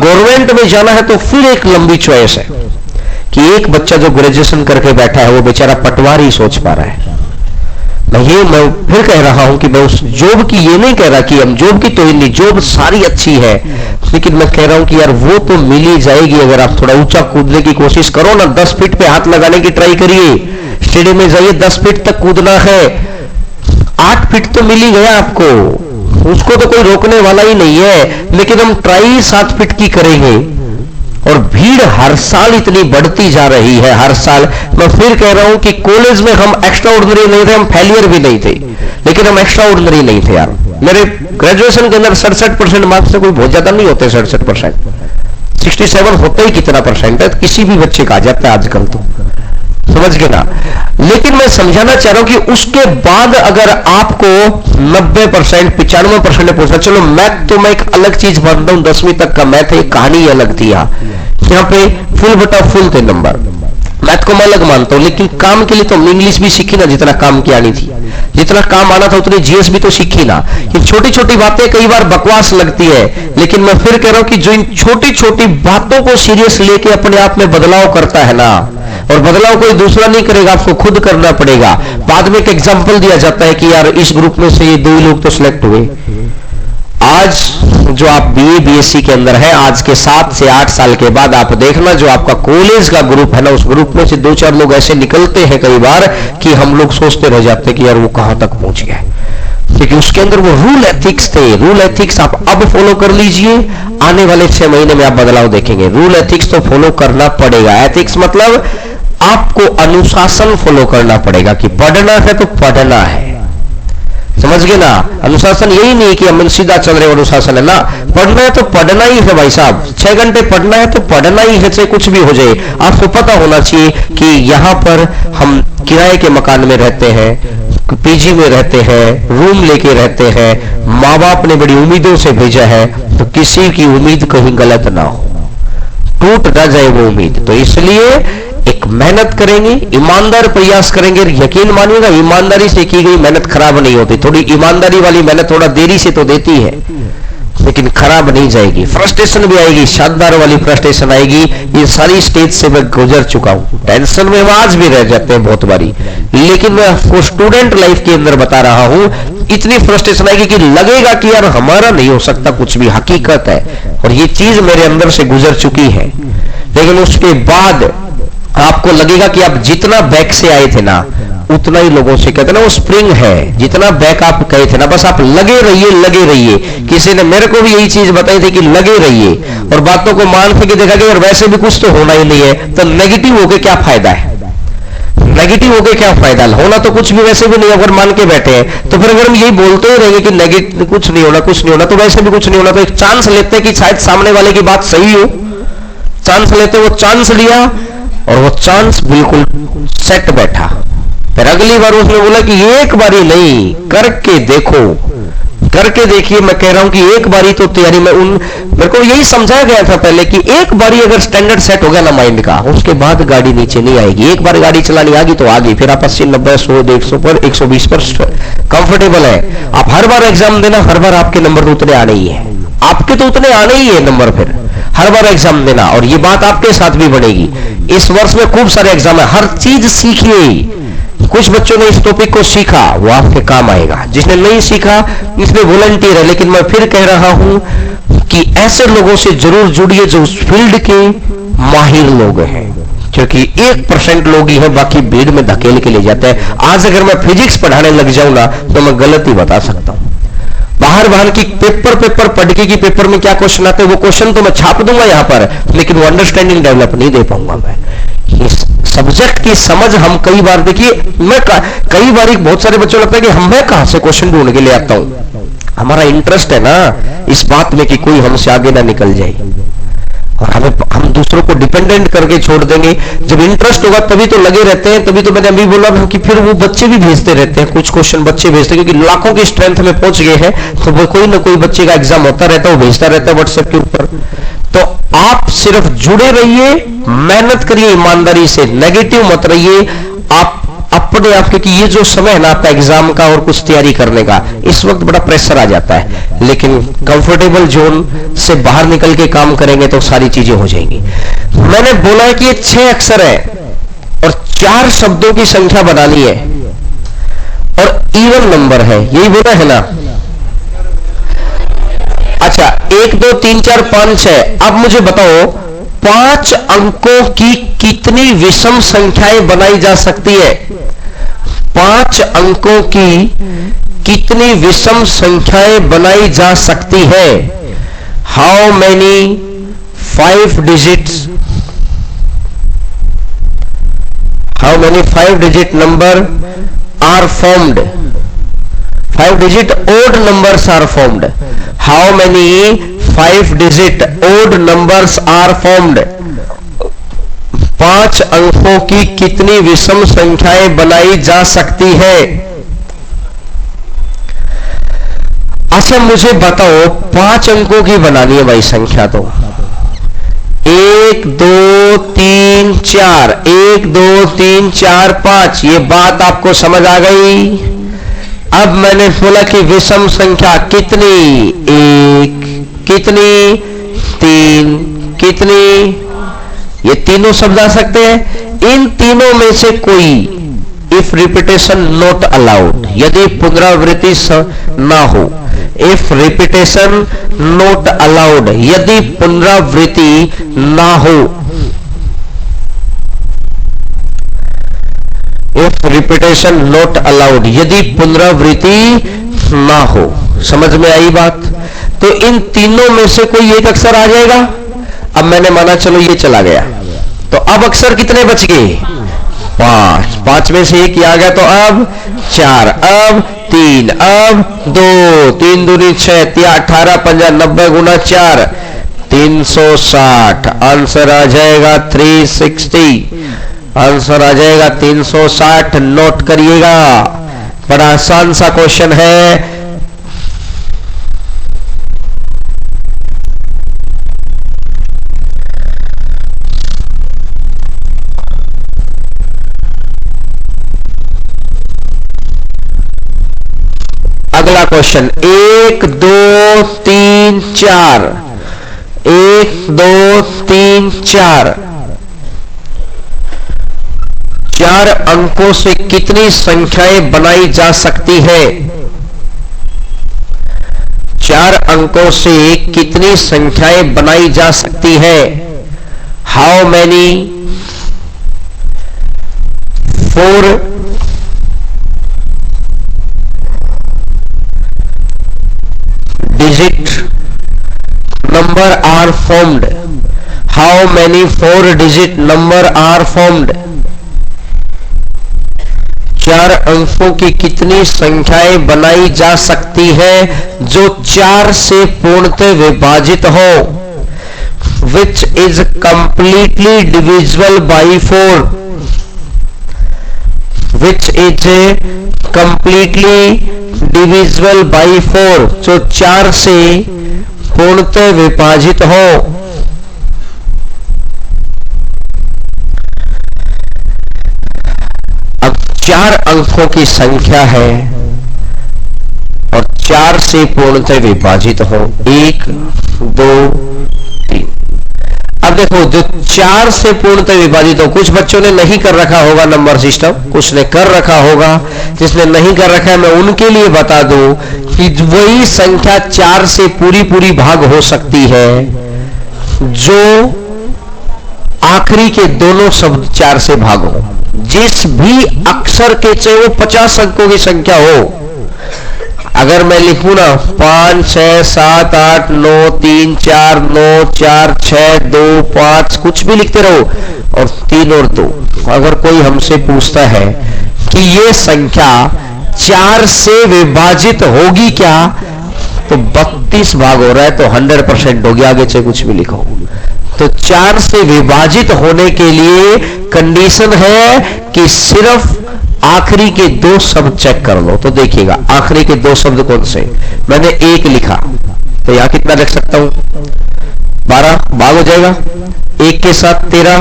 Government में जाना है तो फिर एक लंबी चॉइस है कि एक बच्चा जो ग्रेजुएशन करके बैठा है वो बेचारा पटवारी सोच पा रहा है। मैं फिर कह रहा हूं कि मैं उस जॉब की ये नहीं कह रहा कि हम जॉब की तो नहीं, जॉब सारी अच्छी है, लेकिन मैं कह रहा हूं कि यार वो तो मिल ही जाएगी अगर आप थोड़ा ऊंचा कूदने की कोशिश करो ना। 10 फीट पे हाथ लगाने की ट्राई करिए, स्टेडियम में जाइए, 10 फीट तक कूदना है, 8 फीट तो मिल ही गया आपको, उसको तो कोई रोकने वाला ही नहीं है। लेकिन हम ट्राई 7 फीट की करेंगे और भीड़ हर साल इतनी बढ़ती जा रही है, हर साल। मैं फिर कह रहा हूं कि कॉलेज में हम एक्स्ट्रा ऑर्डिनरी नहीं थे, हम फेलियर भी नहीं थे, लेकिन हम एक्स्ट्रा ऑर्डिनरी नहीं थे यार। मेरे ग्रेजुएशन के अंदर 67% मार्क्स से कोई बहुत ज्यादा नहीं होते, 67%, 67 होते ही कितना परसेंट है, किसी भी बच्चे का आ जाता है आजकल तो, समझ गए ना। लेकिन मैं समझाना चाह रहा हूं कि उसके बाद अगर आपको 90%, 95% पूछा, चलो मैथ तो मैं एक अलग चीज मानता हूं, 10वीं तक का मैथ है, कहानी अलग थी। यहाँ पे फुल बटा फुल थे नंबर, मैथ को मैं अलग मानता हूं। लेकिन काम के लिए तो हमने इंग्लिश भी सीखी ना, जितना काम की आनी थी, जितना काम आना था उतनी जीएस भी तो सीखी ना। ये छोटी छोटी बातें कई बार बकवास लगती है, लेकिन मैं फिर कह रहा हूं कि जो इन छोटी छोटी बातों को सीरियस लेके अपने आप में बदलाव करता है ना, और बदलाव कोई दूसरा नहीं करेगा, आपको खुद करना पड़ेगा। बाद में एक एग्जांपल दिया जाता है कि यार इस ग्रुप में से ये 2 लोग तो सिलेक्ट हुए। आज जो आप बीए बीएससी के अंदर है, आज के 7 से 8 साल के बाद आप देखना जो आपका कॉलेज का ग्रुप है ना, उस ग्रुप में से 2-4 लोग ऐसे निकलते हैं कई बार कि हम लोग सोचते रह जाते हैं कि यार वो कहां तक पहुंच गया, क्योंकि उसके अंदर वो रूल एथिक्स थे। रूल एथिक्स आप अब फॉलो कर लीजिए, आने वाले 6 महीने में आप बदलाव देखेंगे। रूल एथिक्स तो फॉलो करना पड़ेगा। एथिक्स मतलब आपको अनुशासन फॉलो करना पड़ेगा कि पढ़ना है तो पढ़ना है, समझ गए ना। अनुशासन यही नहीं कि हम सीधा चल रहे, अनुशासन है ना, पढ़ना है तो पढ़ना ही है भाई साहब। 6 घंटे पढ़ना है तो पढ़ना ही है, चाहे कुछ भी हो जाए। आपको पता होना चाहिए कि यहां पर हम किराए के मकान में रहते हैं, पीजी में रहते हैं, रूम लेके रहते हैं, माँ बाप ने बड़ी उम्मीदों से भेजा है, तो किसी की उम्मीद कहीं गलत ना हो, टूट ना जाए वो उम्मीद। तो इसलिए एक मेहनत करेंगे, ईमानदार प्रयास करेंगे। यकीन मानिएगा ईमानदारी से की गई मेहनत खराब नहीं होती। थोड़ी ईमानदारी वाली मेहनत थोड़ा देरी से तो देती है, लेकिन खराब नहीं जाएगी। फ्रस्ट्रेशन भी आएगी, शानदार वाली फ्रस्ट्रेशन आएगी। ये सारी स्टेज से मैं गुजर चुका हूं। टेंशन में आज भी रह जाते हैं बहुत बारी, लेकिन मैं आपको स्टूडेंट लाइफ के अंदर बता रहा हूं, इतनी फ्रस्ट्रेशन आएगी कि लगेगा कि यार हमारा नहीं हो सकता कुछ भी, हकीकत है। और ये चीज मेरे अंदर से गुजर चुकी है। लेकिन उसके बाद आपको लगेगा कि आप जितना बैक से आए थे ना, उतना ही लोगों से कहते ना वो स्प्रिंग है, जितना बैक आप गए थे ना, बस आप लगे रहिए, लगे रहिए। किसी ने मेरे को भी यही चीज बताई थी कि लगे रहिए, और बातों को मान के देखा कि और वैसे भी कुछ तो होना ही नहीं है, तो नेगेटिव होके क्या फायदा है, नेगेटिव होके क्या फायदा, होना तो कुछ भी वैसे भी नहीं। अगर मान के बैठे हैं तो फिर अगर हम यही बोलते ही रहेंगे कि नेगेटिव कुछ नहीं होना, कुछ नहीं होना, तो वैसे भी कुछ नहीं होना, तो एक चांस लेते हैं कि शायद सामने वाले की बात सही हो, चांस लेते, वो चांस लिया और वो चांस बिल्कुल सेट बैठा। फिर अगली बार उसने बोला कि एक बारी नहीं, करके देखो, करके देखिए। मैं कह रहा हूं कि एक बारी तो तैयारी में मेरे को यही समझाया गया था पहले कि एक बारी अगर स्टैंडर्ड सेट हो गया ना माइंड का, उसके बाद गाड़ी नीचे नहीं आएगी। एक बार गाड़ी चलानी आ गई तो आ गई, फिर आप 80, 90, 100, 150 पर 120 पर कंफर्टेबल है। आप हर बार एग्जाम देना, हर बार आपके नंबर तो उतने आने ही है, आपके तो उतने आने ही है नंबर, फिर हर बार एग्जाम देना। और ये बात आपके साथ भी बढ़ेगी। इस वर्ष में खूब सारे एग्जाम है, हर चीज सीखिए। कुछ बच्चों ने इस टॉपिक को सीखा, वो आपके काम आएगा। जिसने नहीं सीखा इसमें वॉलंटियर है। लेकिन मैं फिर कह रहा हूं कि ऐसे लोगों से जरूर जुड़िए जो उस फील्ड के माहिर लोग हैं, क्योंकि 1% लोग ही हैं, बाकी भीड़ में धकेल के ले जाते हैं। आज अगर मैं फिजिक्स पढ़ाने लग जाऊं ना, तो मैं गलत ही बता सकता हूं। बाहर की पेपर पढ़ के कि पेपर में क्या क्वेश्चन आते हैं, वो क्वेश्चन तो मैं छाप दूंगा यहां पर, लेकिन वो अंडरस्टैंडिंग डेवलप नहीं दे पाऊंगा मैं। सब्जेक्ट की समझ हम कई बार, देखिए मैं कई बार बहुत सारे बच्चों लगता है कि मैं कहां से क्वेश्चन ढूंढ के ले आता हूं। हमारा इंटरेस्ट है ना इस बात में कि कोई हमसे आगे ना निकल जाए, और हम दूसरों को डिपेंडेंट करके छोड़ देंगे। जब इंटरेस्ट होगा तभी तो लगे रहते हैं। तभी तो मैंने अभी बोला कि फिर वो बच्चे भी भेजते रहते हैं, कुछ क्वेश्चन बच्चे भेजते हैं, क्योंकि लाखों की स्ट्रेंथ में पहुंच गए हैं, तो वो कोई ना कोई बच्चे का एग्जाम होता रहता है, वो भेजता रहता है व्हाट्सएप के ऊपर। तो आप सिर्फ जुड़े रहिए, मेहनत करिए ईमानदारी से, नेगेटिव मत रहिए। आप अपने आप, क्योंकि ये जो समय है ना आपका एग्जाम का और कुछ तैयारी करने का, इस वक्त बड़ा प्रेशर आ जाता है, लेकिन कंफर्टेबल जोन से बाहर निकल के काम करेंगे तो सारी चीजें हो जाएंगी। मैंने बोला है कि ये 6 अक्षर है और 4 शब्दों की संख्या बनानी है और इवन नंबर है, यही बोला है ना। अच्छा, 1 2 3 4 5 है। अब मुझे बताओ 5 अंकों की कितनी विषम संख्याएं बनाई जा सकती है? 5 अंकों की कितनी विषम संख्याएं बनाई जा सकती है? How many 5 digits, how many 5 digit number are formed? 5 digit odd numbers are formed. How many 5 digit odd numbers are formed? 5 अंकों की कितनी विषम संख्याएं बनाई जा सकती है? अच्छा मुझे बताओ 5 अंकों की बनानी है भाई संख्या, तो 1 2 3 4, 1 2 3 4 5, ये बात आपको समझ आ गई? अब मैंने बोला कि विषम संख्या कितनी? 1, कितनी? 3, कितनी? ये तीनों शब्द आ सकते हैं। इन तीनों में से कोई, इफ रिपीटेशन नॉट अलाउड, यदि पुनरावृत्ति ना हो, इफ रिपीटेशन नॉट अलाउड, यदि पुनरावृत्ति ना हो, इफ रिपीटेशन नॉट अलाउड, यदि पुनरावृत्ति ना हो। समझ में आई बात? तो इन तीनों में से कोई एक अक्षर आ जाएगा। अब मैंने माना चलो ये चला गया, तो अब अक्षर कितने बच गए? 5। 5 में से एक आ गया तो अब 4, अब 3, अब 2, 3 दूनी 6, 18 पंजा 90 गुना 4, 360। आंसर आ जाएगा 360। आंसर आ जाएगा 360। नोट करिएगा, बड़ा आसान सा क्वेश्चन है। अगला क्वेश्चन 1 2 3 4, 1 2 3 4, 4 अंकों से कितनी संख्याएं बनाई जा सकती है? 4 अंकों से कितनी संख्याएं बनाई जा सकती है? How many 4 digit number are formed? How many 4 digit number are formed? 4 अंकों की कितनी संख्याएं बनाई जा सकती है जो 4 से पूर्णतः विभाजित हो? Which is completely divisible by 4? Which is completely divisible by 4? जो 4 से पूर्णतः विभाजित हो। अब 4 अंकों की संख्या है और 4 से पूर्णतः विभाजित हो। 1 2 3। अब देखो जो 4 से पूर्णतः विभाजित हो, कुछ बच्चों ने नहीं कर रखा होगा नंबर सिस्टम, कुछ ने कर रखा होगा। जिसने नहीं कर रखा है मैं उनके लिए बता दूं कि वही संख्या 4 से पूरी भाग हो सकती है जो आखिरी के दोनों शब्द 4 से भाग हो। जिस भी अक्षर के, चाहे वो 50 अंकों की संख्या हो, अगर मैं लिखूं ना 5 6 7 8 9 3 4 9 4 6 2 5, कुछ भी लिखते रहो, और 3 और 2, अगर कोई हमसे पूछता है कि ये संख्या 4 से विभाजित होगी क्या, तो 32 भाग हो रहा है तो 100% होगी। आगे से कुछ भी लिखो। तो 4 से विभाजित होने के लिए कंडीशन है कि सिर्फ आखिरी के 2 शब्द चेक कर लो। तो देखिएगा आखिरी के 2 शब्द कौन से। मैंने 1 लिखा तो यहां कितना लिख सकता हूं? 12 भाग हो जाएगा। 1 के साथ 13,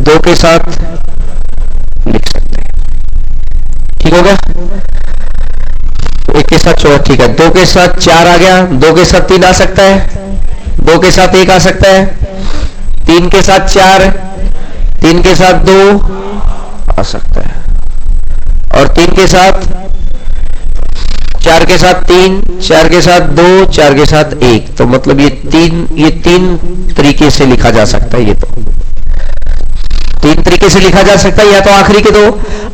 2 के साथ ठीक हो गया? एक के साथ 4, ठीक है। 2 के साथ 4 आ गया, 2 के साथ 3 आ सकता है, 2 के साथ 1 आ सकता है, 3 के साथ 4, 3 के साथ 2 आ सकता है, और 3 के साथ 4 के साथ 3, 4 के साथ 2, 4 के साथ 1। तो मतलब ये तीन तरीके से लिखा जा सकता है। ये तो 3 तरीके से लिखा जा सकता है, या तो आखिरी के 2।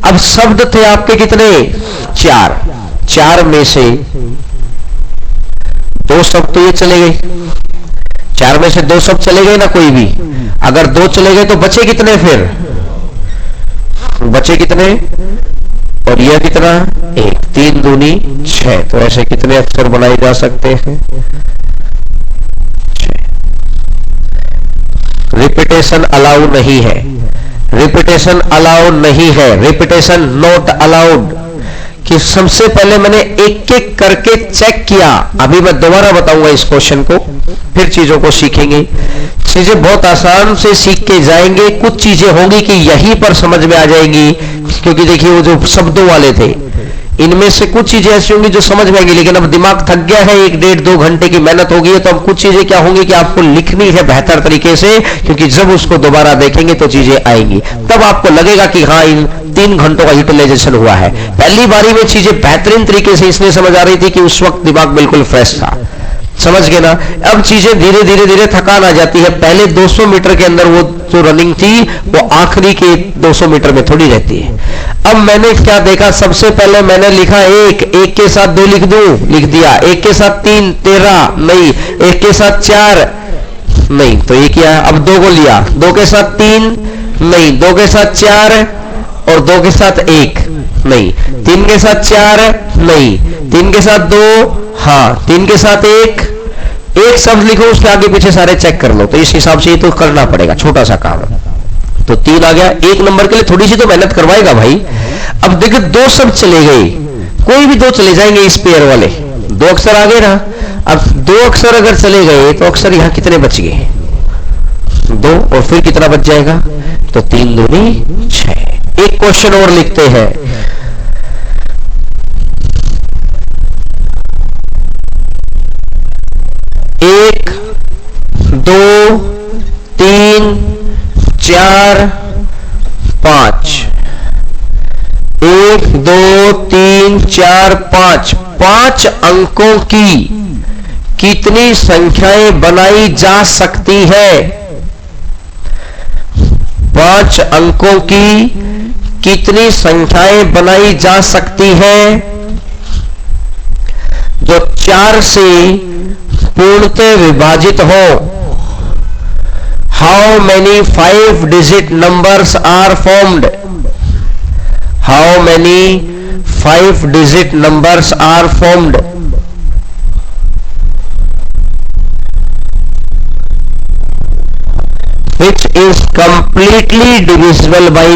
अब शब्द थे आपके कितने? 4। 4 में से 2 शब्द तो ये चले गए, 4 में से 2 शब्द चले गए ना कोई भी। अगर 2 चले गए तो बचे कितने? फिर बचे कितने? और यह कितना? 1। 3 दूनी 6। तो ऐसे कितने अक्षर बनाए जा सकते हैं? 6। रिपीटेशन अलाउ नहीं है, रिपीटेशन अलाउ नहीं है, रिपीटेशन नॉट अलाउड। कि सबसे पहले मैंने एक एक करके चेक किया। अभी मैं दोबारा बताऊंगा इस क्वेश्चन को, फिर चीजों को सीखेंगे। चीजें बहुत आसान से सीख के जाएंगे। कुछ चीजें होंगी कि यहीं पर समझ में आ जाएंगी, क्योंकि देखिए वो जो शब्दों वाले थे, इनमें से कुछ चीजें ऐसी होंगी जो समझ में आएंगी, लेकिन अब दिमाग थक गया है, 1 डेढ़ 2 घंटे की मेहनत होगी है, तो अब कुछ चीजें क्या होंगी कि आपको लिखनी है बेहतर तरीके से, क्योंकि जब उसको दोबारा देखेंगे तो चीजें आएंगी, तब आपको लगेगा कि हाँ इन 3 घंटों का यूटिलाइजेशन हुआ है। पहली बारी में चीजें बेहतरीन तरीके से इसलिए समझ आ रही थी कि उस वक्त दिमाग बिल्कुल फ्रेश था, समझ गए ना। अब चीजें धीरे धीरे धीरे थकान आ जाती है। पहले 200 मीटर के अंदर वो जो रनिंग थी वो आखिरी के 200 मीटर में थोड़ी रहती है। अब मैंने क्या देखा, सबसे पहले मैंने लिखा 1, 1 के साथ 2 लिख दूं, लिख दिया। 1 के साथ 3, 13 नहीं। 1 के साथ 4 नहीं, तो ये क्या है? अब 2 को लिया, 2 के साथ 3 नहीं, 2 के साथ 4 और 2 के साथ 1 नहीं, 3 के साथ 4 नहीं, 3 के साथ 2 हाँ, 3 के साथ 1 शब्द लिखो, उसके आगे पीछे सारे चेक कर लो। तो इस हिसाब से ये तो करना पड़ेगा, छोटा सा काम है। तो 3 आ गया। 1 नंबर के लिए थोड़ी सी तो मेहनत करवाएगा भाई। अब देखो 2 शब्द चले गए, कोई भी 2 चले जाएंगे इस पेयर वाले, 2 अक्षर आ गए ना। अब 2 अक्षर अगर चले गए तो अक्षर यहां कितने बच गए? 2, और फिर कितना बच जाएगा? तो 3 दूनी 6। एक क्वेश्चन और लिखते हैं। 1 2 3 4 5 1 2 3 4 5 5 अंकों की कितनी संख्याएं बनाई जा सकती है? 5 अंकों की कितनी संख्याएं बनाई जा सकती है जो 4 से पूर्णतः विभाजित हो? How many 5 digit numbers are formed? How many 5 digit numbers are formed? which is completely divisible by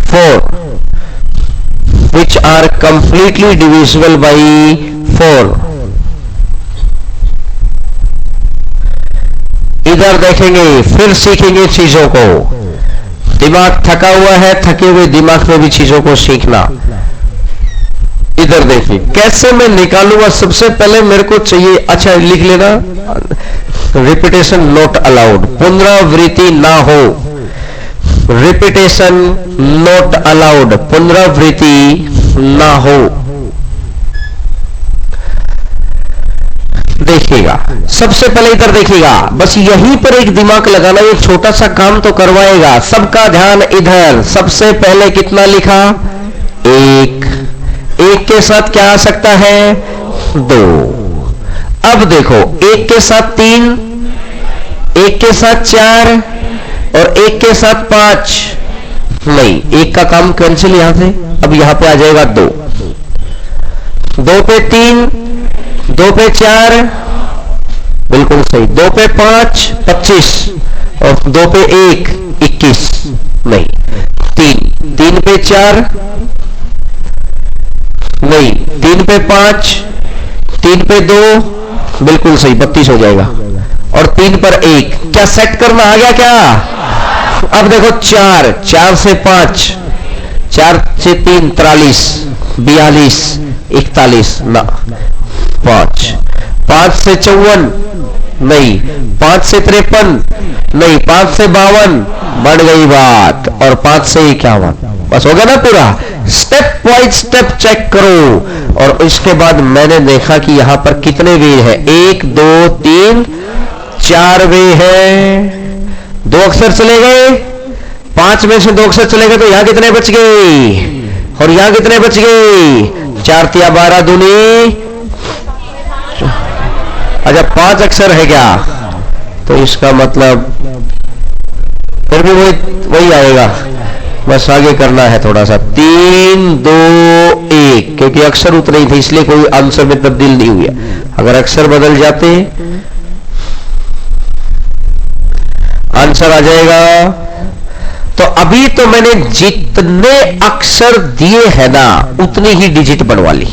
4, which are completely divisible by 4. इधर देखेंगे, फिर सीखेंगे चीजों को। दिमाग थका हुआ है, थके हुए दिमाग में भी चीजों को सीखना। इधर देखिए कैसे मैं निकालूंगा। सबसे पहले मेरे को चाहिए, अच्छा लिख लेना, रिपीटेशन नॉट अलाउड, पुनरावृत्ति ना हो। रिपीटेशन नॉट अलाउड, पुनरावृत्ति ना हो। देखिएगा, सबसे पहले इधर देखिएगा, बस यहीं पर एक दिमाग लगाना, ये छोटा सा काम तो करवाएगा। सबका ध्यान इधर। सबसे पहले कितना लिखा? 1। 1 के साथ क्या आ सकता है? 2। अब देखो 1 के साथ 3, 1 के साथ 4 और 1 के साथ 5 नहीं, 1 का काम कैंसिल यहां से। अब यहां पे आ जाएगा 2। 2 पे 3, 2 पे 4 बिल्कुल सही, 2 पे 5 25 और 2 पे 1 21 नहीं, 3 पे 4 नहीं, 3 पे 5, 3 पे 2 बिल्कुल सही 32 हो जाएगा, और 3 पर 1। क्या सेट करना आ गया क्या? अब देखो 4 से 5 4 से 3 43, 42, 41 ना 5, 5 से 54 नहीं, 5 से 53 नहीं, 5 से 52 बढ़ गई बात, और 5 से 51, बस हो गया ना पूरा। स्टेप वाइज स्टेप चेक करो। और इसके बाद मैंने देखा कि यहां पर कितने वे हैं, 1 2 3 4 वे हैं, 2 अक्षर चले गए, 5 में से 2 अक्षर चले गए, तो यहां कितने बच गए, और यहां कितने बच गए, 4 तिया 12 दूनी, अच्छा 5 अक्षर है क्या, तो इसका मतलब फिर भी वही आएगा, बस आगे करना है थोड़ा सा, 3 2 1, क्योंकि अक्षर उतने ही थे इसलिए कोई आंसर में तब्दील नहीं हुआ। अगर अक्षर बदल जाते आंसर आ जाएगा। तो अभी तो मैंने जितने अक्षर दिए हैं ना उतनी ही डिजिट बनवा ली,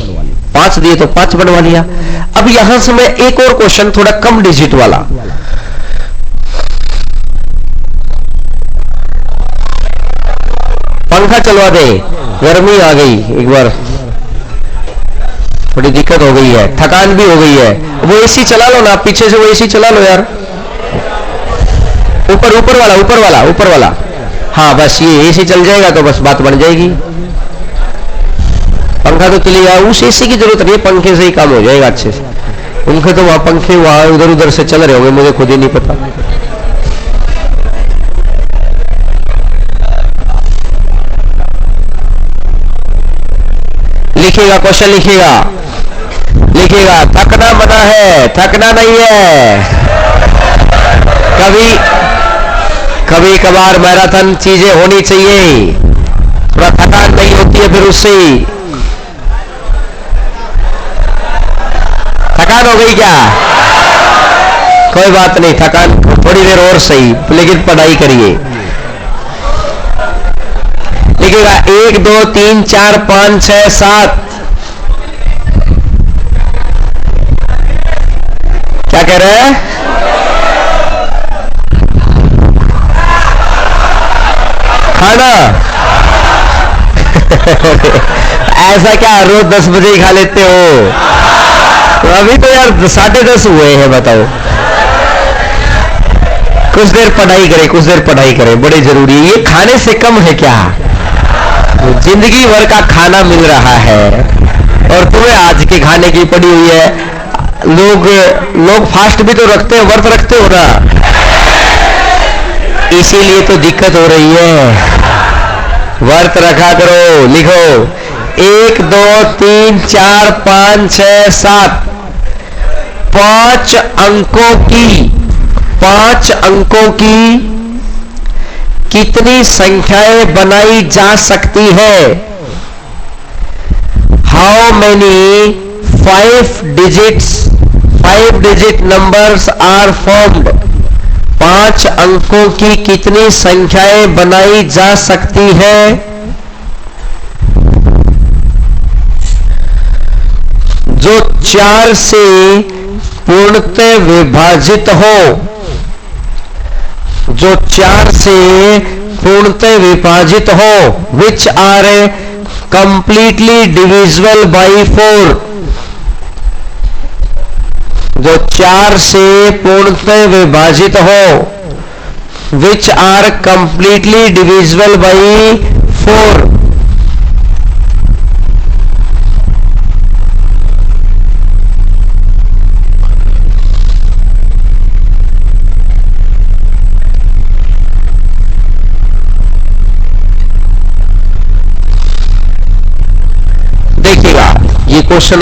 5 दिए तो 5 बनवा लिया। अब यहां से मैं एक और क्वेश्चन थोड़ा कम डिजिट वाला, पंखा चलवा दे, गर्मी आ गई, एक बार थोड़ी दिक्कत हो गई है, थकान भी हो गई है, वो एसी चला लो ना, पीछे से वो एसी चला लो यार, ऊपर वाला, हाँ बस ये एसी चल जाएगा तो बस बात बन जाएगी। पंखा तो चलेगा, उस एसी की जरूरत नहीं, पंखे से ही काम हो जाएगा अच्छे से। उनके तो वहां पंखे वहां उधर उधर से चल रहे होंगे, मुझे खुद ही नहीं पता। लिखिएगा, क्वेश्चन लिखिएगा, थकना मना है, थकना नहीं है। कभी कभार मैराथन चीजें होनी चाहिए, थोड़ा थकान नहीं होती है फिर उससे। थकान हो गई क्या, कोई बात नहीं, थकान थोड़ी देर और सही, लेकिन पढ़ाई करिए। लिखिएगा 1 2 3 4 5 6 7, क्या कह रहे हैं, खाना ऐसा क्या रोज 10 बजे ही खा लेते हो, तो अभी तो यार 10:30 हुए हैं, बताओ। कुछ देर पढ़ाई करें, बड़ी जरूरी है। ये खाने से कम है क्या, जिंदगी भर का खाना मिल रहा है और तुम्हें आज के खाने की पड़ी हुई है। लोग फास्ट भी तो रखते हैं, व्रत रखते हो ना, इसीलिए तो दिक्कत हो रही है। व्रत रखा करो। लिखो 1 2 3 4 5 6 7, 5 अंकों की कितनी संख्याएं बनाई जा सकती है। How many 5 digit numbers are formed. 5 अंकों की कितनी संख्याएं बनाई जा सकती है। जो 4 से पूर्णतः विभाजित हो, जो 4 से पूर्णतः विभाजित हो, which are completely divisible by 4। जो 4 से पूर्णतः विभाजित हो, which are completely divisible by 4। ये क्वेश्चन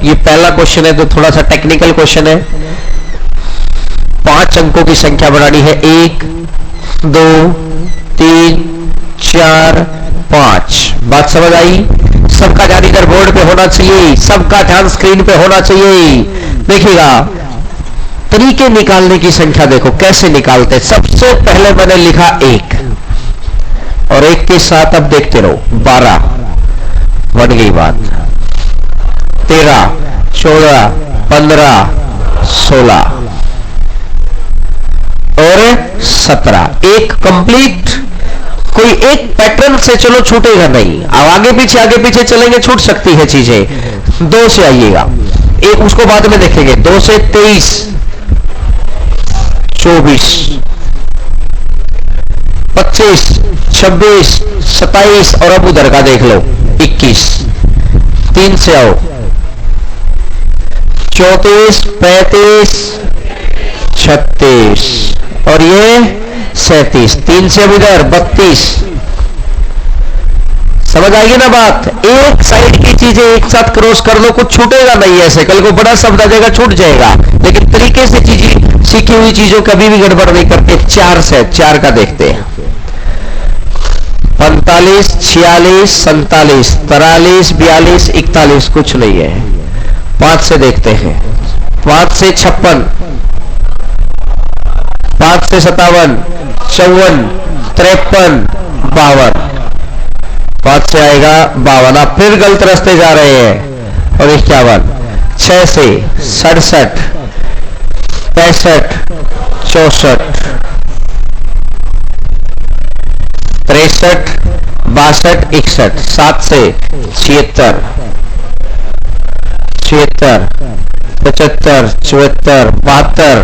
ये पहला क्वेश्चन है तो थोड़ा सा टेक्निकल क्वेश्चन है। 5 अंकों की संख्या बनानी है, 1 2 3 4 5। बात समझ आई? सबका ध्यान इधर बोर्ड पे होना चाहिए, सबका ध्यान स्क्रीन पे होना चाहिए। देखिएगा तरीके निकालने की संख्या देखो कैसे निकालते। सबसे पहले मैंने लिखा 1 और 1 के साथ अब देखते रहो 12 बन गई बात, 13 14 15 16 और 17। एक कंप्लीट कोई एक पैटर्न से चलो छूटेगा नहीं। अब आगे पीछे चलेंगे, छूट सकती है चीजें। 2 से आइएगा, एक उसको बाद में देखेंगे। 2 से 23, 24, 25, 26, 27 और अब उधर का देख लो 21। 3 से आओ, 34, 35, 36 और ये 37। 3 से अब इधर 32। समझ आएगी ना बात? एक साइड की चीजें एक साथ क्रॉस कर लो, कुछ छूटेगा नहीं। ऐसे कल को बड़ा शब्द आ जाएगा, छूट जाएगा, लेकिन तरीके से चीजें, सीखी हुई चीजों कभी भी गड़बड़ नहीं करते। 4 से 4 का देखते हैं। 45, 46, 47, 43, 42, 41 कुछ नहीं है। 5 से देखते हैं। 5 से 56, 5 से 57, 54, 53, 52। 5 से आएगा 52। आप फिर गलत रास्ते जा रहे हैं। और 51। 6 से 67, 65, 64, 63, 62, 61। 7 से 76, 76, 75, 74, 72।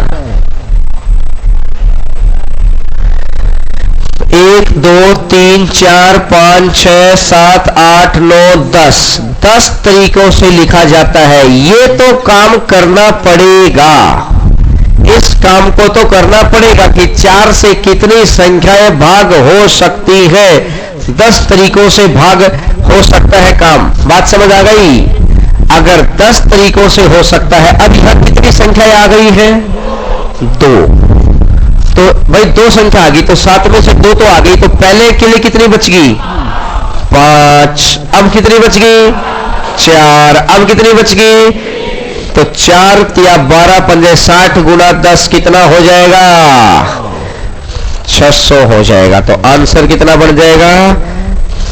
1, 2, 3, 4, 5, 6, 7, 8, 9, 10। 10 तरीकों से लिखा जाता है। ये तो काम करना पड़ेगा, इस काम को तो करना पड़ेगा कि 4 से कितनी संख्याएं भाग हो सकती है। 10 तरीकों से भाग हो सकता है काम। बात समझ आ गई? अगर 10 तरीकों से हो सकता है, अब यहां कितनी संख्याएं आ गई है? 2। तो भाई 2 संख्या आ गई, तो 7 में से 2 तो आ गई, तो पहले के लिए कितनी बच गई? 5। अब कितनी बच गई? 4। अब कितनी बच गई? तो 4 या 12 पंजे 60 गुना 10 कितना हो जाएगा? 600 हो जाएगा। तो आंसर कितना बन जाएगा?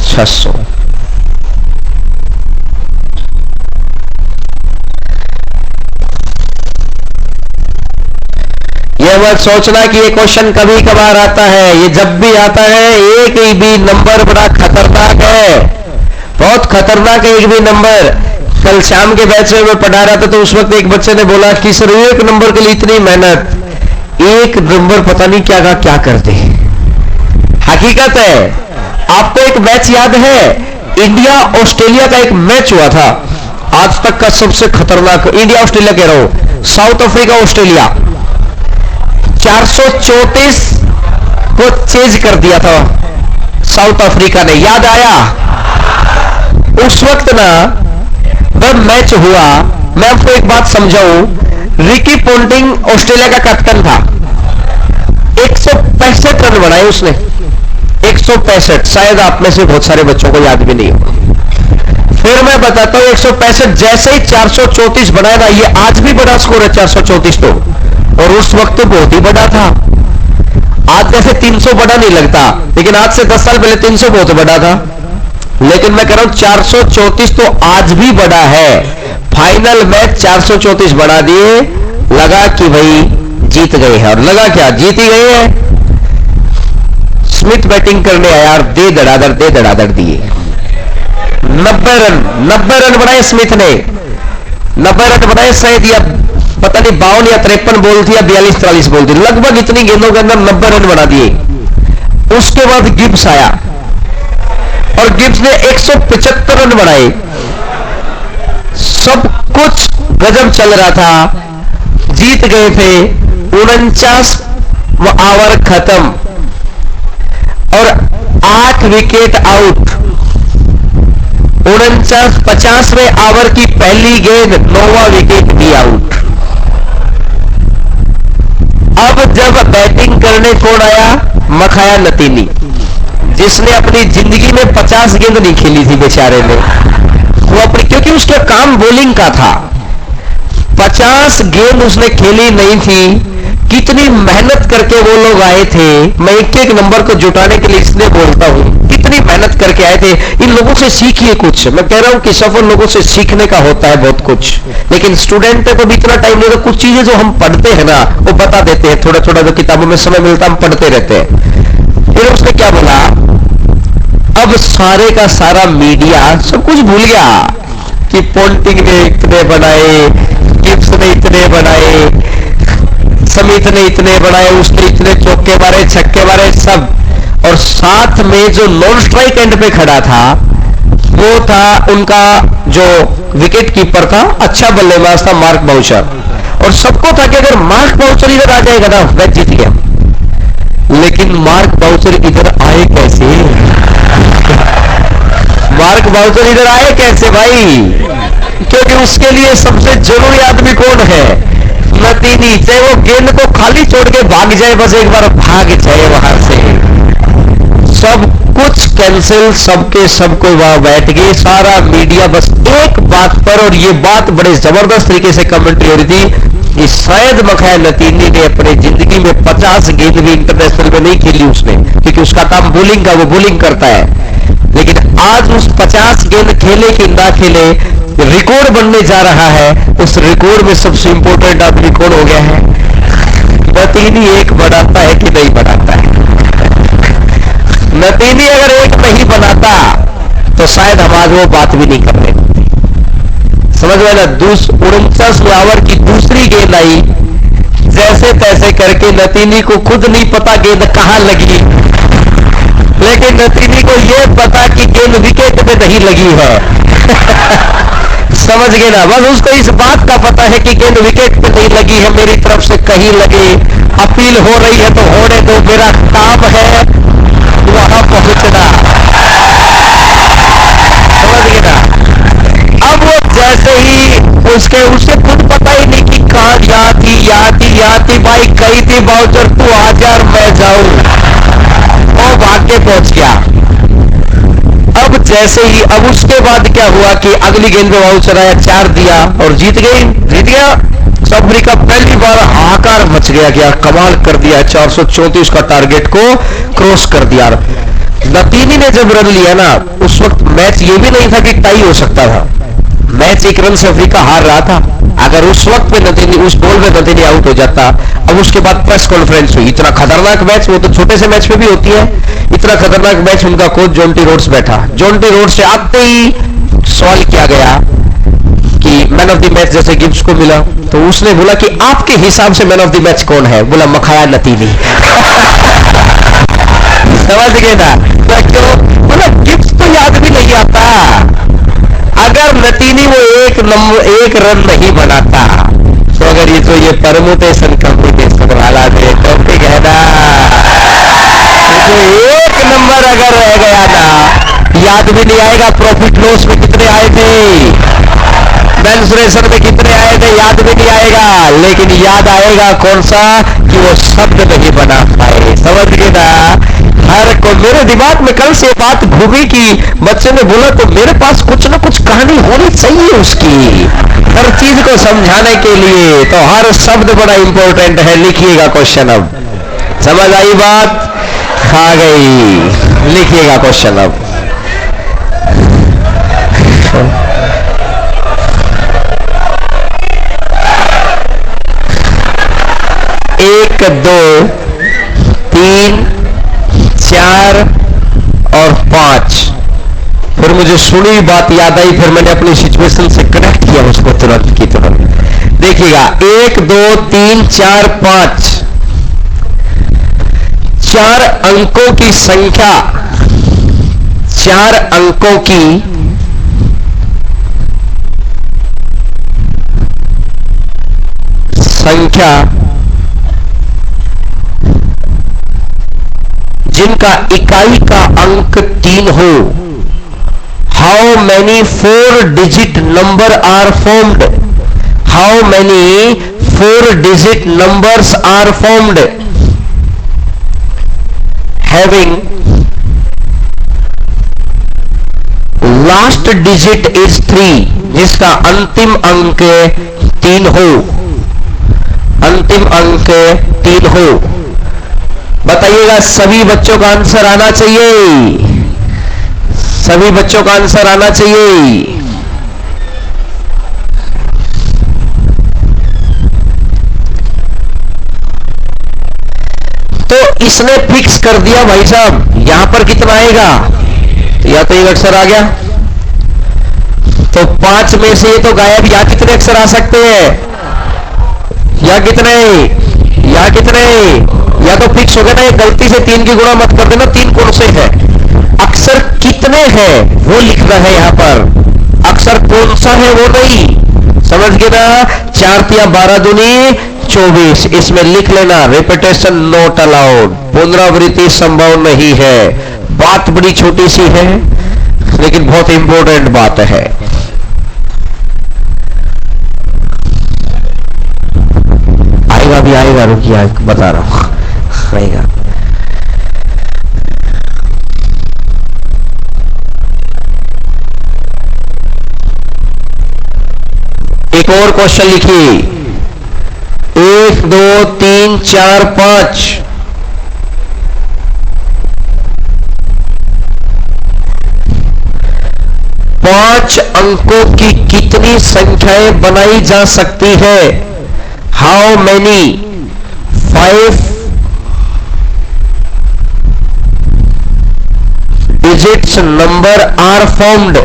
600। ये मत सोचना कि ये क्वेश्चन कभी कभार आता है, ये जब भी आता है एक भी नंबर बड़ा खतरनाक है, बहुत खतरनाक है एक भी नंबर। कल शाम के बैच में मैं पढ़ा रहा था तो उस वक्त एक बच्चे ने बोला कि सर एक नंबर के लिए इतनी मेहनत, एक नंबर पता नहीं क्या करते। हकीकत है। आपको एक मैच याद है? इंडिया ऑस्ट्रेलिया का एक मैच हुआ था, आज तक का सबसे खतरनाक। इंडिया ऑस्ट्रेलिया कह रहा हूं, साउथ अफ्रीका ऑस्ट्रेलिया। 434 को चेंज कर दिया था साउथ अफ्रीका ने, याद आया? उस वक्त ना जब मैच हुआ, मैं आपको एक बात समझाऊं, रिकी पोंटिंग ऑस्ट्रेलिया का कैप्टन था। 165 रन बनाए उसने, 165। शायद आप में से बहुत सारे बच्चों को याद भी नहीं होगा। फिर मैं बताता हूं, 165 जैसे ही 434 बनाया ना, ये आज भी बड़ा स्कोर है 434 तो, और उस वक्त तो बहुत ही बड़ा था। आज जैसे 300 बड़ा नहीं लगता, लेकिन आज से 10 साल पहले 300 बहुत बड़ा था। लेकिन मैं कह रहा हूं 434 तो आज भी बड़ा है। फाइनल मैच 434 बना दिए, लगा कि भाई जीत गए हैं, और लगा क्या, जीत ही गए हैं। स्मिथ बैटिंग करने आया और दे धड़ाधड़ दिए 90 रन बनाए स्मिथ ने। 90 रन बनाए, शायद या पता नहीं 52 या 53 बॉल थी या 42-43 बॉल थी, लगभग इतनी गेंदों के अंदर 90 रन बना दिए। उसके बाद गिब्स आया और गिब्स ने 175 रन बनाए। सब कुछ गजब चल रहा था, जीत गए थे। 49 ओवर खत्म और 8 विकेट आउट। 50वें ओवर की पहली गेंद, 9वां विकेट भी आउट। अब जब बैटिंग करने कौन आया? मखाया नतीनी, जिसने अपनी जिंदगी में 50 गेंद नहीं खेली थी बेचारे ने। वो अपनी, क्योंकि उसका काम बॉलिंग का था, 50 गेंद उसने खेली नहीं थी। कितनी मेहनत करके वो लोग आए थे। मैं एक नंबर को जुटाने के लिए इसलिए बोलता हूं, कितनी मेहनत करके आए थे। इन लोगों से सीखिए कुछ। मैं कह रहा हूं कि सफल लोगों से सीखने का होता है बहुत कुछ, लेकिन स्टूडेंट को भी इतना टाइम नहीं होता। कुछ चीजें जो हम पढ़ते हैं ना, वो बता देते हैं, थोड़ा थोड़ा जो किताबों में समय मिलता हम पढ़ते रहते हैं। फिर उसने क्या बोला सारे का सारा मीडिया सब कुछ भूल गया कि पोंटिंग ने इतने बनाए, गिब्स ने इतने बनाए, स्मिथ ने इतने बनाए, उसने इतने चौके मारे, छक्के मारे, सब। और साथ में जो नॉन स्ट्राइक एंड पे खड़ा था वो था उनका जो विकेट कीपर था, अच्छा बल्लेबाज था, मार्क बाउचर। और सबको था कि अगर मार्क बाउचर इधर आ जाएगा ना मैच जीत गया। लेकिन मार्क बाउचर इधर आए कैसे? मार्क बाउचर इधर आए कैसे भाई? क्योंकि उसके लिए सबसे जरूरी आदमी कौन है? नतीनी। चाहे वो गेंद को खाली छोड़ के भाग जाए, बस एक बार भाग जाए वहां से। सब कुछ कैंसिल, सबके सबको वहां बैठ गए, सारा मीडिया बस एक बात पर। और ये बात बड़े जबरदस्त तरीके से कमेंट्री हो रही थी कि शायद मखया नतीनी ने अपने जिंदगी में 50 गेंद भी इंटरनेशनल में नहीं खेली उसने, क्योंकि उसका काम बॉलिंग का, वो बॉलिंग करता है। लेकिन आज उस 50 गेंद खेले कि ना खेले, रिकॉर्ड बनने जा रहा है। उस रिकॉर्ड में सबसे इंपॉर्टेंट आदमी कौन हो गया है? नतीनी एक बनाता है कि नहीं बनाता है? नतीनी अगर एक नहीं बनाता तो शायद हम आज वो बात भी नहीं कर रहे। समझ में ना? 49वें ओवर की दूसरी गेंद आई, जैसे तैसे करके नतीनी को खुद नहीं पता गेंद कहां लगी, लेकिन नतीनी को यह पता कि गेंद विकेट पे नहीं लगी है। समझ गए ना? बस उसको इस बात का पता है कि गेंद विकेट पे नहीं लगी है, मेरी तरफ से कहीं लगी। अपील हो रही है तो होने दो, मेरा काम है वहां पहुंचना। समझ गए ना? अब वो जैसे ही उसे खुद पता ही नहीं कि कहां याद थी भाई, कही थी बाउचर तू आ जा और मैं जाऊं, वो भाग के पहुंच गया। अब जैसे ही, अब उसके बाद क्या हुआ कि अगली गेंद पे बाउचर आया, 4 दिया और जीत गया। साउथ अफ्रीका पहली बार हाहाकार मच गया, क्या कमाल कर दिया, 434 का टारगेट को क्रॉस कर दिया। नतीनी ने जब रन लिया ना, उस वक्त मैच ये भी नहीं था कि टाई हो सकता था, मैच 1 रन से अफ्रीका हार रहा था। अगर उस वक्त पे नतीनी, उस बॉल में नतीनी आउट हो जाता। अब उसके बाद प्रेस कॉन्फ्रेंस हुई, इतना खतरनाक मैच, वो तो छोटे से मैच में भी होती है, इतना खतरनाक मैच। उनका कोच जॉन्टी रोड्स बैठा, जॉन्टी रोड्स से आते ही सवाल किया गया कि मैन ऑफ द मैच जैसे गिब्स को मिला, तो उसने बोला कि आपके हिसाब से मैन ऑफ द मैच कौन है? बोला मखया नतीनी। समझ गए ना? क्यों? बोला गिब्स तो याद भी नहीं आता। अगर नतीनी वो एक रन नहीं बनाता तो अगर ये परमुटेशन कंप्यूटेशन वाला थे तो ठीक है ना, तो 1 नंबर अगर रह गया ना, याद भी नहीं आएगा प्रॉफिट लॉस में कितने आए थे, मेंसुरेशन में कितने आए थे, याद भी नहीं आएगा। लेकिन याद आएगा कौन सा? कि वो शब्द नहीं बना पाए। समझ गए ना? हर को मेरे दिमाग में कल से बात घूमी कि बच्चे ने बोला तो मेरे पास कुछ ना कुछ कहानी होनी चाहिए उसकी, हर चीज को समझाने के लिए। तो हर शब्द बड़ा इंपॉर्टेंट है। लिखिएगा क्वेश्चन, अब समझ आई बात? आ गई, लिखिएगा क्वेश्चन अब। 1 2 3 4 और 5। फिर मुझे सुनी बात याद आई, फिर मैंने अपनी सिचुएशन से कनेक्ट किया उसको तुरंत की तुरंत। देखिएगा 1 2 3 4 5, 4 अंकों की संख्या, 4 अंकों की संख्या जिनका इकाई का अंक 3 हो। How many 4 digit number are formed? How many 4 digit numbers are formed having last digit is 3, जिसका अंतिम अंक 3 हो, अंतिम अंक 3 हो। बताइएगा, सभी बच्चों का आंसर आना चाहिए, सभी बच्चों का आंसर आना चाहिए। तो इसने फिक्स कर दिया भाई साहब, यहां पर कितना आएगा? या तो एक अक्षर आ गया, तो 5 में से ये तो गायब। या कितने अक्षर आ सकते हैं? या कितने? या कितने? या तो फिक्स हो गया ना, ये गलती से 3 की गुणा मत कर देना। 3 कौन से है? अक्षर कितने हैं वो लिखना है यहां पर, अक्षर कौन सा है वो नहीं। समझ गए ना? 4 तिया 12 दूनी 24। इसमें लिख लेना रिपीटेशन नॉट अलाउड, पुनरावृत्ति संभव नहीं है। बात बड़ी छोटी सी है लेकिन बहुत इंपॉर्टेंट बात है। आएगा भी आएगा, रुकिए बता रहा हूं, आएगा। एक और क्वेश्चन लिखिए, 1 2 3 4 5। 5 अंकों की कितनी संख्याएं बनाई जा सकती है? How many 5 digits number are formed.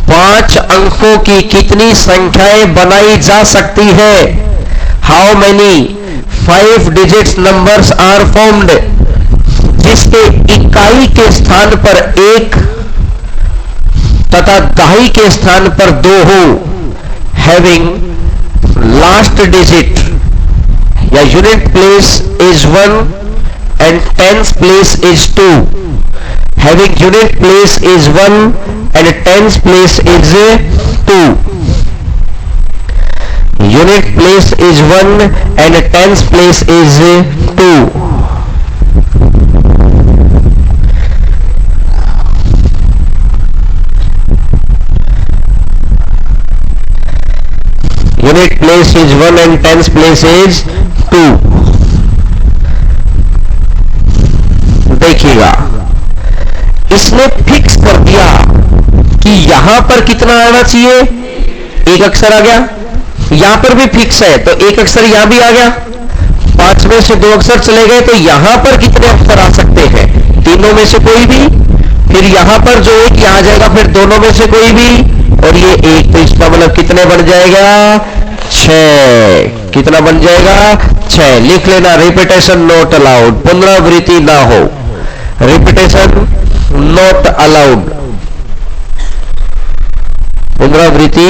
5 अंकों की कितनी संख्याएं बनाई जा सकती है? How many 5 digits numbers are formed. जिसके इकाई के स्थान पर 1 तथा दहाई के स्थान पर 2 हो, हैविंग लास्ट डिजिट या unit place is 1 and tens place is 2। Having unit place is 1 and tens place is 2। Unit place is 1 and tens place is 2। Unit place is 1 and tens place is 2। देखिएगा, इसने fix कर दिया कि यहां पर कितना आना चाहिए, एक अक्षर आ गया। यहां पर भी फिक्स है तो एक अक्षर यहां भी आ गया। 5 में से 2 अक्षर चले गए तो यहां पर कितने अक्षर आ सकते हैं? तीनों में से कोई भी। फिर यहां पर जो एक यहां आ जाएगा, फिर दोनों में से कोई भी, और ये एक। तो इसका मतलब कितने बन जाएगा? 6। कितना बन जाएगा? 6। लिख लेना रिपीटेशन नॉट अलाउड, पुनरावृत्ति ना हो। रिपीटेशन नॉट अलाउड, पुनरावृत्ति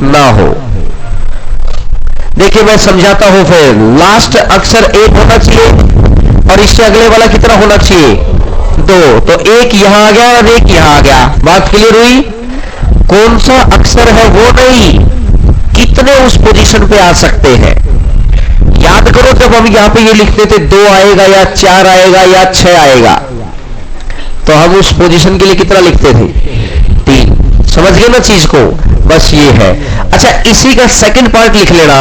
ना हो। देखिए मैं समझाता हूं फिर। लास्ट अक्षर 1 होना चाहिए और इससे अगले वाला कितना होना चाहिए? 2। तो 1 यहां आ गया और 1 यहां आ गया। बात क्लियर हुई? कौन सा अक्षर है वो नहीं, कितने उस पोजीशन पे आ सकते हैं। याद करो जब हम यहां पे ये लिखते थे 2 आएगा या 4 आएगा या 6 आएगा, तो हम उस पोजीशन के लिए कितना लिखते थे? 3। समझ गए ना चीज को? बस ये है। अच्छा, इसी का सेकंड पार्ट लिख लेना।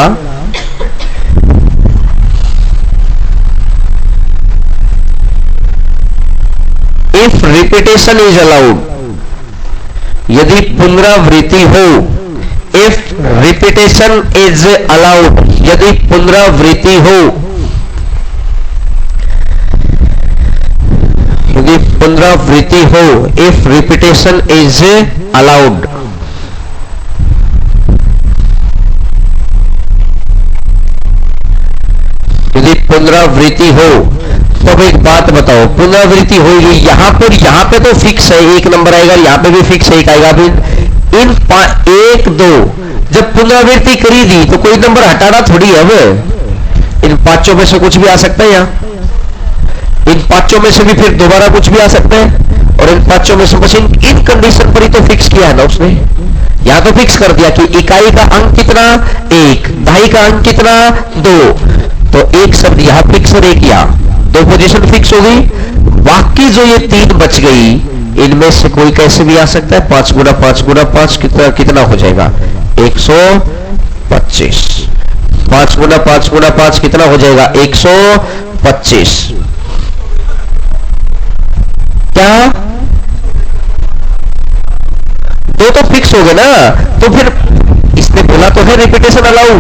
इफ रिपीटेशन इज अलाउड, यदि पुनरावृत्ति हो। इफ रिपीटेशन इज अलाउड, यदि पुनरावृत्ति हो। यदि पुनरावृत्ति हो, इफ रिपीटेशन इज अलाउड। यदि पुनरावृत्ति हो तो अब एक बात बताओ, पुनरावृत्ति होगी यहां पे तो फिक्स है, 1 नंबर आएगा, यहां पे भी फिक्स है 1 आएगा। इन 1 2 जब पुनरावृत्ति करी दी तो कोई नंबर हटाना थोड़ी है। अब इन 5 में से कुछ भी आ सकता है, यहां इन 5 में से भी फिर दोबारा कुछ भी आ सकता है, और इन 5 में से बस इन कंडीशन पर ही तो फिक्स किया है ना उसने। यहां तो फिक्स कर दिया कि इकाई का अंक कितना 1, दहाई का अंक कितना 2, तो एक शब्द यहां फिक्स और एक यहां, 2 पोजीशन फिक्स हो गई। बाकी जो ये 3 बच गई, इनमें से कोई कैसे भी आ सकता है। 5 गुना 5 गुना 5 कितना हो जाएगा? 125। 5 गुना 5 गुना 5 कितना हो जाएगा? 125। क्या 2 तो फिक्स हो गए ना? तो फिर इसने बोला तो है रिपीटेशन अलाउ,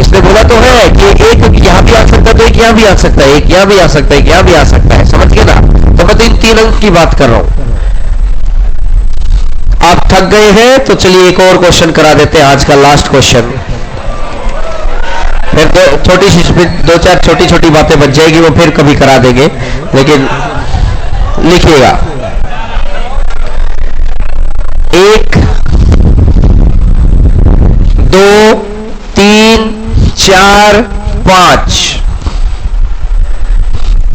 इसने बोला तो है कि एक यहां भी आ सकता है, तो एक यहां भी आ सकता है, एक यहां भी आ सकता है, एक यहां भी आ सकता है। समझ गए ना? तो मैं तो इन 3 अंक की बात कर रहा हूं। आप थक गए हैं तो चलिए एक और क्वेश्चन करा देते हैं, आज का लास्ट क्वेश्चन। फिर दो चार छोटी छोटी बातें बच जाएगी, वो फिर कभी करा देंगे, लेकिन लिखिएगा। 1 2 3 4 5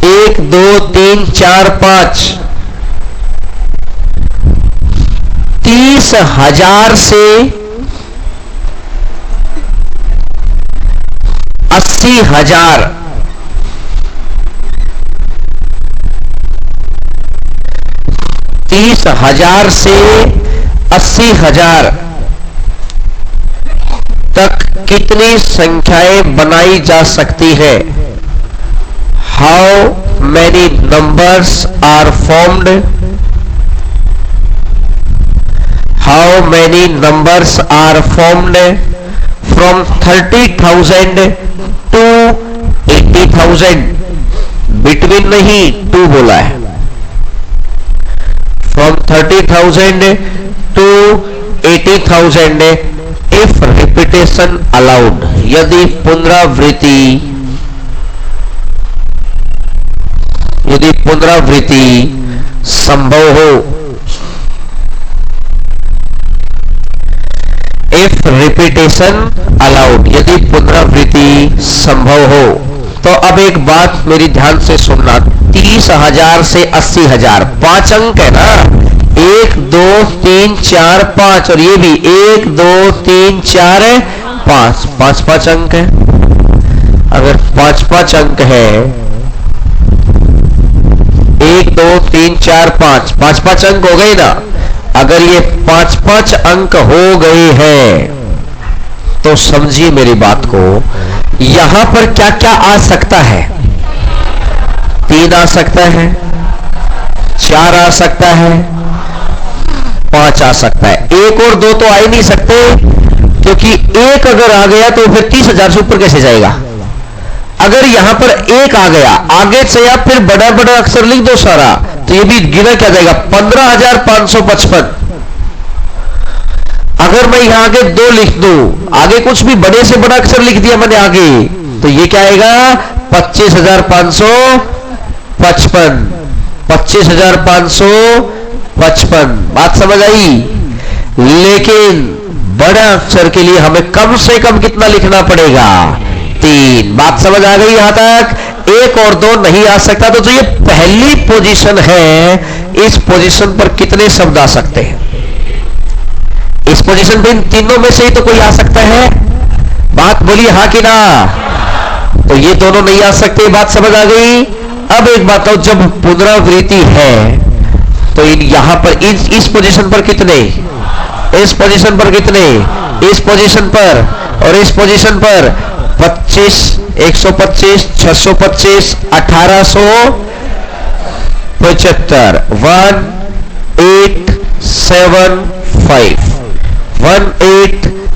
1 2 3 4 5 30,000 से 80,000 30,000 से 80,000 तक कितनी संख्याएं बनाई जा सकती है? How many numbers are formed? How many numbers are formed from 30,000 to 80,000? Between नहीं, टू बोला है। From 30,000 to 80,000 if repetition allowed, यदि पुनरावृत्ति संभव हो। इफ रिपीटेशन अलाउड, यदि पुनरावृत्ति संभव हो। तो अब एक बात मेरी ध्यान से सुनना, 30,000 से 80,000 5 अंक है ना, 1 2 3 4 5, और ये भी 1 2 3 4 5, 5 अंक है। अगर 5 अंक है, 1 2 3 4 5 अंक हो गए ना। अगर ये 5 अंक हो गए हैं तो समझिए मेरी बात को, यहां पर क्या क्या आ सकता है? 3 आ सकता है, 4 आ सकता है, 5 आ सकता है। 1 और 2 तो आ ही नहीं सकते, क्योंकि 1 अगर आ गया तो फिर 30,000 से ऊपर कैसे जाएगा? अगर यहां पर 1 आ गया, आगे से आप फिर बड़ा बड़ा अक्षर लिख दो सारा, तो ये भी गिना क्या जाएगा? 15,555। अगर मैं यहां आगे 2 लिख दूं, आगे कुछ भी बड़े से बड़ा अक्षर लिख दिया मैंने आगे, तो ये क्या आएगा? 25,555। 25,555। बात समझ आई? लेकिन बड़ा अक्षर के लिए हमें कम से कम कितना लिखना पड़ेगा? 3। बात समझ आ गई यहां तक? 1 और 2 नहीं आ सकता। तो ये पहली पोजीशन है, इस पोजीशन पर कितने शब्द आ सकते हैं? इस पोजीशन पे इन तीनों में से ही तो कोई आ सकता है। बात बोलिए हाँ कि ना? तो ये दोनों नहीं आ सकते, बात समझ आ गई? अब एक बात, जब पुनरावृत्ति है तो यहां पर इस पोजीशन पर कितने, इस पोजीशन पर कितने, इस पोजीशन पर और इस पोजीशन पर 25, 125, 625, 1875, 1875,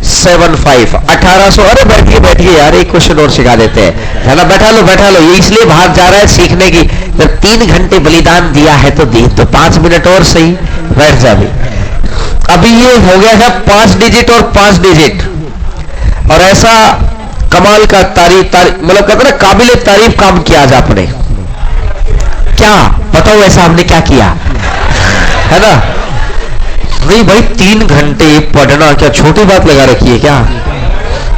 1875, 1800। अरे बैठिए बैठिए यार, एक क्वेश्चन और सिखा देते हैं, है ना? बैठा लो। ये इसलिए बाहर जा रहा है सीखने की। जब 3 घंटे बलिदान दिया है तो 5 मिनट और सही, बैठ जा भी। अभी ये हो गया है 5 डिजिट और 5 डिजिट, और ऐसा कमाल का तारीफ मतलब कहते ना, काबिले तारीफ काम किया आज आपने। क्या बताओ ऐसा हमने क्या किया, है ना? नहीं भाई, 3 घंटे पढ़ना क्या छोटी बात लगा रखी है क्या?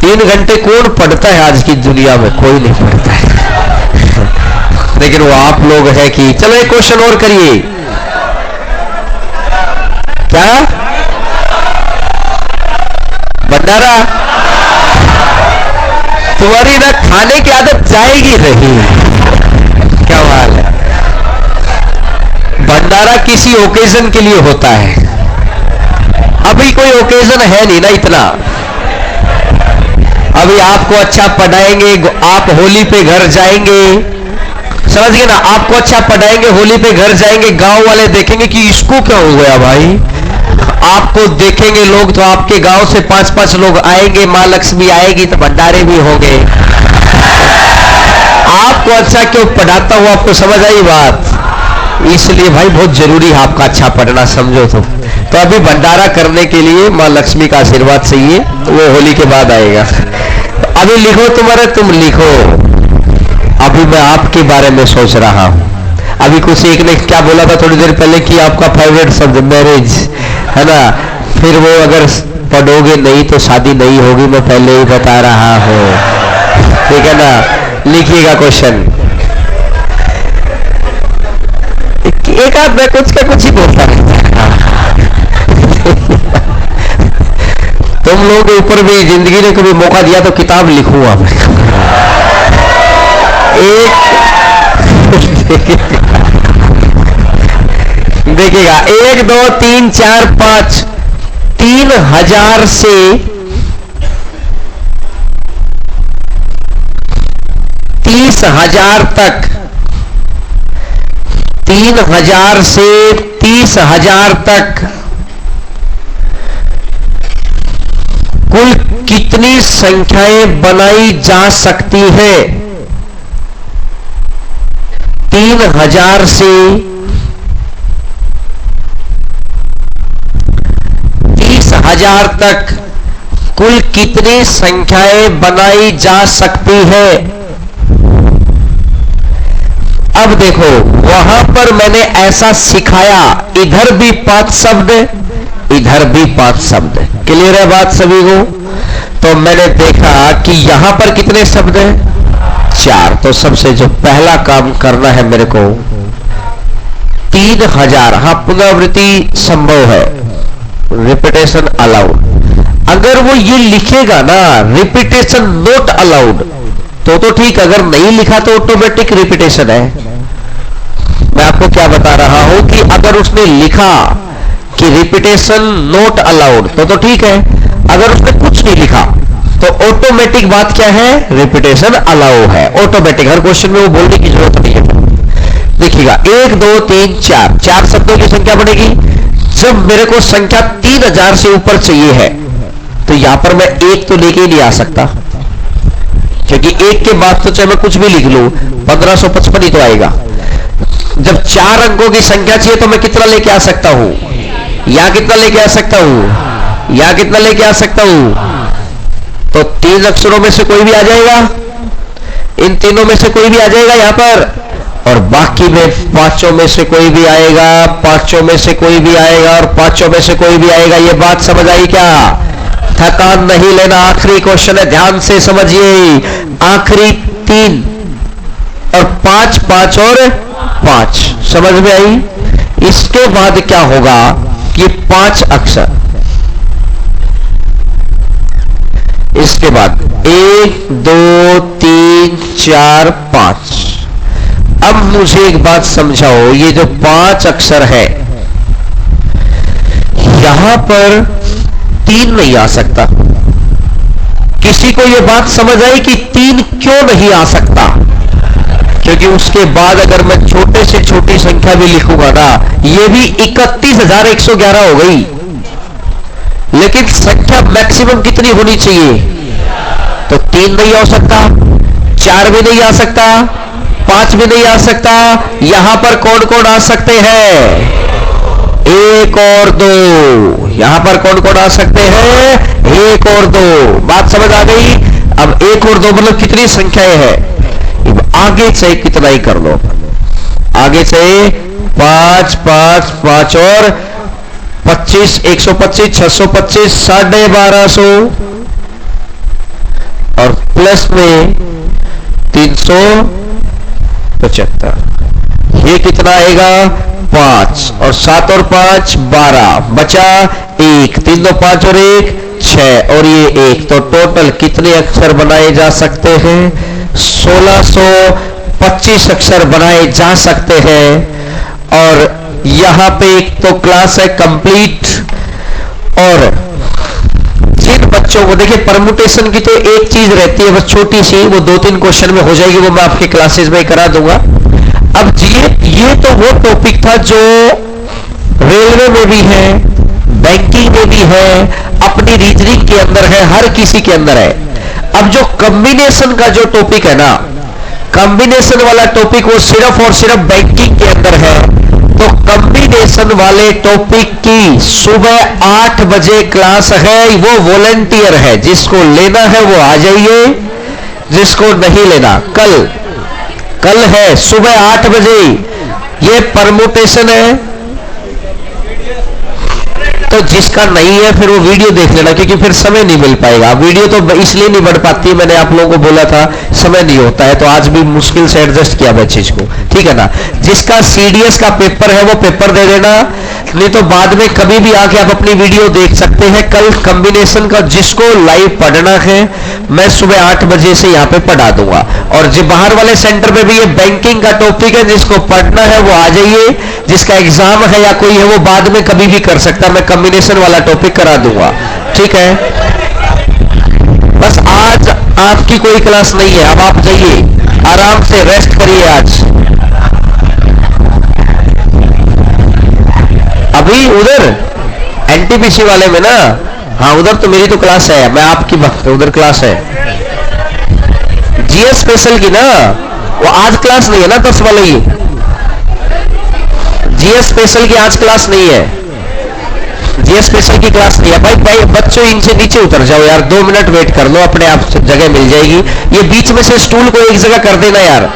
3 घंटे कौन पढ़ता है आज की दुनिया में? कोई नहीं पढ़ता है। लेकिन वो आप लोग है कि चलो एक क्वेश्चन और करिए। क्या भंडारा? तुम्हारी ना खाने की आदत जाएगी नहीं। क्या हाल है? भंडारा किसी ओकेजन के लिए होता है, अभी कोई ओकेजन है नहीं ना इतना। अभी आपको अच्छा पढ़ाएंगे, आप होली पे घर जाएंगे, समझ गए ना? आपको अच्छा पढ़ाएंगे, होली पे घर जाएंगे, गांव वाले देखेंगे कि इसको क्या हो गया भाई। आपको देखेंगे लोग तो आपके गांव से 5-5 लोग आएंगे, मां लक्ष्मी आएगी तो भंडारे भी होंगे। आपको अच्छा क्यों पढ़ाता हूं, आपको समझ आई बात? इसलिए भाई बहुत जरूरी है आपका अच्छा पढ़ना, समझो। तो अभी भंडारा करने के लिए माँ लक्ष्मी का आशीर्वाद चाहिए, वो होली के बाद आएगा। अभी लिखो तुम्हारे, तुम लिखो। अभी मैं आपके बारे में सोच रहा हूं। अभी कुछ एक ने क्या बोला था थोड़ी देर पहले कि आपका फेवरेट शब्द मैरिज है ना, फिर वो अगर पढ़ोगे नहीं तो शादी नहीं होगी, मैं पहले ही बता रहा हूं, ठीक है ना। लिखिएगा क्वेश्चन। एक आध मैं कुछ का कुछ ही बोलता रहता। तुम लोगों के ऊपर भी जिंदगी ने कभी मौका दिया तो किताब लिखूंगा मैं। देखिएगा 1 2 3 4 5 3000 से 30,000 तक, 3000 से 30,000 तक कुल कितनी संख्याएं बनाई जा सकती है? 3000 से 30,000 तक कुल कितनी संख्याएं बनाई जा सकती है? अब देखो, वहां पर मैंने ऐसा सिखाया, इधर भी 5 शब्द, इधर भी 5 शब्द। क्लियर है बात सभी को? तो मैंने देखा कि यहां पर कितने शब्द हैं? 4। तो सबसे जो पहला काम करना है मेरे को, 3000, हाँ पुनरावृत्ति संभव है, रिपीटेशन अलाउड। अगर वो ये लिखेगा ना रिपीटेशन नॉट अलाउड तो ठीक, अगर नहीं लिखा तो ऑटोमेटिक रिपीटेशन है। मैं आपको क्या बता रहा हूं कि अगर उसने लिखा कि रिपीटेशन नॉट अलाउड तो ठीक है, अगर उसने कुछ नहीं लिखा तो ऑटोमेटिक बात क्या है? रिपीटेशन अलाउ है, ऑटोमेटिक। हर क्वेश्चन में वो बोलने की जरूरत नहीं है। देखिएगा 1 2 3 4, 4 शब्दों की संख्या बनेगी। जब मेरे को संख्या 3000 से ऊपर चाहिए है तो यहां पर मैं 1 तो लेके ही नहीं आ सकता, क्योंकि 1 के बाद तो चाहे मैं कुछ भी लिख लूं 1555 ही तो आएगा। जब 4 अंकों की संख्या चाहिए तो मैं कितना लेके आ सकता हूं? या कितना लेके आ सकता हूं? या कितना लेके आ सकता हूं? तो 3 अक्षरों में से कोई भी आ जाएगा, इन तीनों में से कोई भी आ जाएगा यहां पर, और बाकी में 5 में से कोई भी आएगा, 5 में से कोई भी आएगा, और 5 में से कोई भी आएगा। ये बात समझ आई क्या? थकान नहीं लेना। आखिरी क्वेश्चन है, ध्यान से समझिए। आखिरी 3 और 5, 5 और 5 समझ में आई? इसके बाद क्या होगा? ये 5 अक्षर, इसके बाद 1 2 3 4 5। अब मुझे एक बात समझाओ, ये जो 5 अक्षर है यहां पर 3 नहीं आ सकता। किसी को यह बात समझ आई कि 3 क्यों नहीं आ सकता? क्योंकि उसके बाद अगर मैं छोटे से छोटी संख्या भी लिखूंगा ना, ये भी 31,111 हो गई, लेकिन संख्या मैक्सिमम कितनी होनी चाहिए? तो 3 नहीं हो सकता, 4 भी नहीं आ सकता, 5 भी नहीं आ सकता। यहां पर कौन कौन आ सकते हैं? 1 और 2। यहां पर कौन कौन आ सकते हैं? 1 और 2। बात समझ आ गई? अब 1 और 2 मतलब कितनी संख्याएं हैं? आगे चाहे कितना ही कर लो, आगे चाहे 5 5 5 और 25, 125, 625, 1250 और प्लस में 375। ये कितना आएगा? 5 और 7 और 5 12, बचा 1, 3 2 5 और 1 6 और ये 1। तो टोटल कितने अक्षर बनाए जा सकते हैं? 1625 अक्षर बनाए जा सकते हैं। और यहां पे एक तो क्लास है कंप्लीट। और जिन बच्चों को देखिए, परमुटेशन की तो एक चीज रहती है बस छोटी सी, वो 2-3 क्वेश्चन में हो जाएगी, वो मैं आपके क्लासेस में करा दूंगा। अब ये तो वो टॉपिक था जो रेलवे में भी है, बैंकिंग में भी है, अपनी रीजनिंग के अंदर है, हर किसी के अंदर है। अब जो कॉम्बिनेशन का जो टॉपिक है ना, कॉम्बिनेशन वाला टॉपिक वो सिर्फ और सिर्फ बैंकिंग के अंदर है। तो कॉम्बिनेशन वाले टॉपिक की सुबह 8 बजे क्लास है, वो वॉलंटियर है, जिसको लेना है वो आ जाइए, जिसको नहीं लेना कल है सुबह 8 बजे। ये परमुटेशन है, तो जिसका नहीं है फिर वो वीडियो देख लेना, क्योंकि फिर समय नहीं मिल पाएगा। वीडियो तो इसलिए नहीं बढ़ पाती, मैंने आप लोगों को बोला था समय नहीं होता है, तो आज भी मुश्किल से एडजस्ट किया मैं चीज को, ठीक है ना। जिसका सीडीएस का पेपर है वो पेपर दे देना, नहीं तो बाद में कभी भी आके आप अपनी वीडियो देख सकते हैं। कल कॉम्बिनेशन का जिसको लाइव पढ़ना है मैं सुबह 8 बजे से यहाँ पे पढ़ा दूंगा। और जो बाहर वाले सेंटर पे भी ये बैंकिंग का टॉपिक है, जिसको पढ़ना है वो आ जाइए, जिसका एग्जाम है या कोई है वो बाद में कभी भी कर सकता, मैं कॉम्बिनेशन वाला टॉपिक करा दूंगा, ठीक है। बस आज आपकी कोई क्लास नहीं है, अब आप जाइए आराम से रेस्ट करिए आज। अभी उधर एनटीपीसी वाले में ना, हाँ उधर तो मेरी तो क्लास है, मैं आपकी वक्त उधर क्लास है जीएस स्पेशल की ना, वो आज क्लास नहीं है ना 10 वाले ही, जीएस स्पेशल की आज क्लास नहीं है, जीएस स्पेशल की क्लास नहीं है। भाई बच्चों इनसे नीचे उतर जाओ यार, 2 मिनट वेट कर लो, अपने आप जगह मिल जाएगी। ये बीच में से स्टूल को एक जगह कर देना यार।